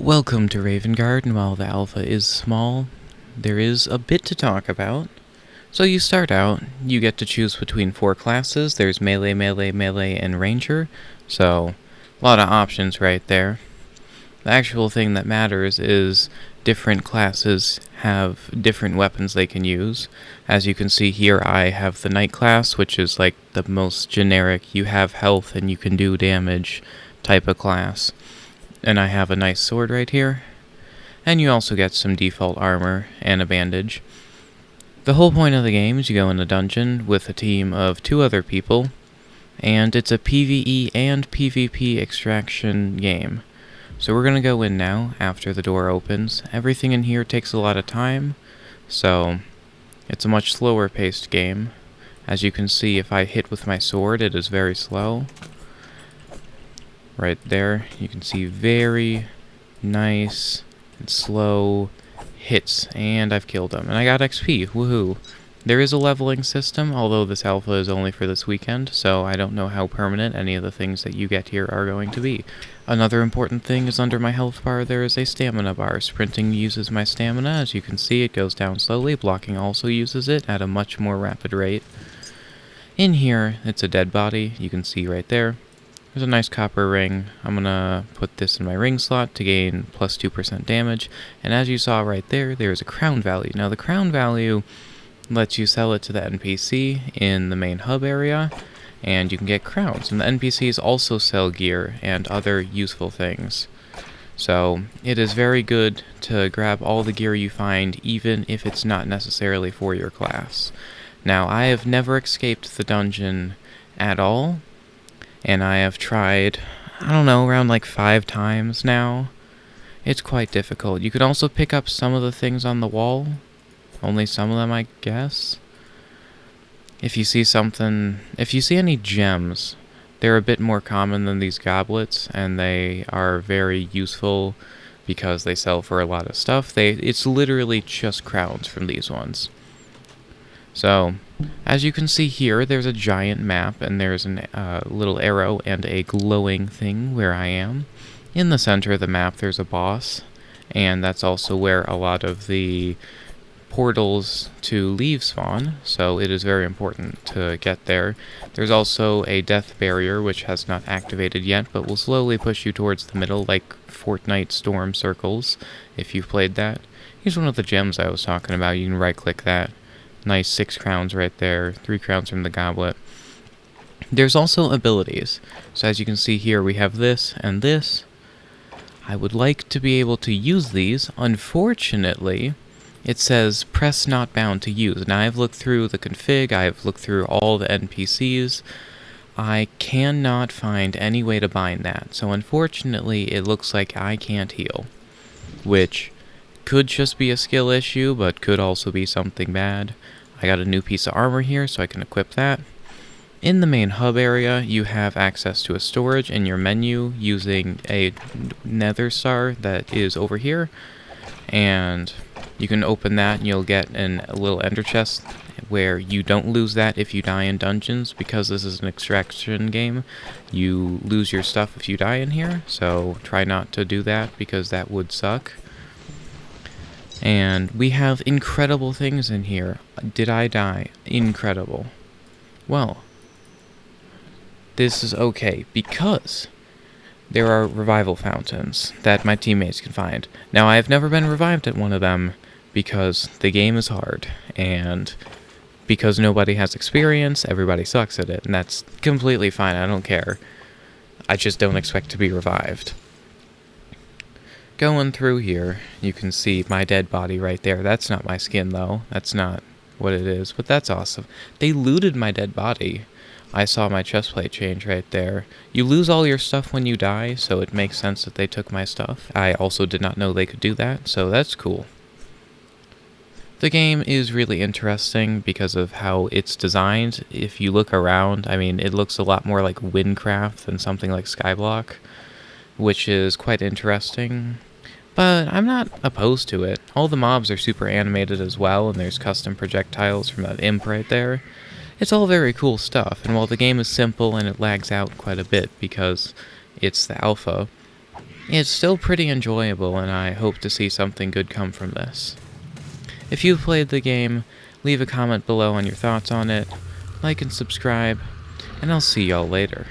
Welcome to Ravenguard, and while the alpha is small, there is a bit to talk about. So you start out, you get to choose between 4 classes. There's melee, melee, melee, and ranger. So, a lot of options right there. The actual thing that matters is different classes have different weapons they can use. As you can see here, I have the knight class, which is like the most generic, you have health and you can do damage type of class. And I have a nice sword right here. And you also get some default armor and a bandage. The whole point of the game is you go in a dungeon with a team of 2 other people, and it's a PvE and PvP extraction game. So we're going to go in now after the door opens. Everything in here takes a lot of time, so it's a much slower paced game. As you can see, if I hit with my sword, it is very slow. Right there, you can see very nice and slow hits, and I've killed them. And I got XP, woohoo! There is a leveling system, although this alpha is only for this weekend, so I don't know how permanent any of the things that you get here are going to be. Another important thing is under my health bar there is a stamina bar. Sprinting uses my stamina. As you can see, it goes down slowly. Blocking also uses it at a much more rapid rate. In here, it's a dead body, you can see right there. There's a nice copper ring. I'm gonna put this in my ring slot to gain plus 2% damage. And as you saw right there, there's a crown value. Now the crown value lets you sell it to the NPC in the main hub area, and you can get crowns. And the NPCs also sell gear and other useful things. So it is very good to grab all the gear you find, even if it's not necessarily for your class. Now I have never escaped the dungeon at all. And I have tried, I don't know, around like 5 times now. It's quite difficult. You can also pick up some of the things on the wall. Only some of them, I guess. If you see any gems, they're a bit more common than these goblets, and they are very useful because they sell for a lot of stuff. It's literally just crowns from these ones. So, as you can see here, there's a giant map, and there's a little arrow and a glowing thing where I am. In the center of the map, there's a boss, and that's also where a lot of the portals to leave spawn, so it is very important to get there. There's also a death barrier, which has not activated yet, but will slowly push you towards the middle, like Fortnite storm circles, if you've played that. Here's one of the gems I was talking about. You can right-click that. Nice 6 crowns right there, 3 crowns from the goblet. There's also abilities. So as you can see here, we have this and this. I would like to be able to use these. Unfortunately, it says press not bound to use. Now I've looked through the config, I've looked through all the NPCs. I cannot find any way to bind that. So unfortunately, it looks like I can't heal. Which could just be a skill issue, but could also be something bad. I got a new piece of armor here, so I can equip that. In the main hub area, you have access to a storage in your menu using a nether star that is over here. And you can open that and you'll get a little ender chest where you don't lose that if you die in dungeons. Because this is an extraction game, you lose your stuff if you die in here, so try not to do that because that would suck. And we have incredible things in here. Did I die? Incredible. Well, this is okay, because there are revival fountains that my teammates can find. Now, I have never been revived at one of them, because the game is hard, and because nobody has experience, everybody sucks at it, and that's completely fine, I don't care. I just don't expect to be revived. Going through here, you can see my dead body right there. That's not my skin, though. That's not what it is, but that's awesome. They looted my dead body. I saw my chestplate change right there. You lose all your stuff when you die, so it makes sense that they took my stuff. I also did not know they could do that, so that's cool. The game is really interesting because of how it's designed. If you look around, I mean, it looks a lot more like Windcraft than something like Skyblock, which is quite interesting, but I'm not opposed to it. All the mobs are super animated as well, and there's custom projectiles from that imp right there. It's all very cool stuff, and while the game is simple and it lags out quite a bit because it's the alpha, It's still pretty enjoyable, and I hope to see something good come from this. If you've played the game, leave a comment below on your thoughts on it, like and subscribe, and I'll see y'all later.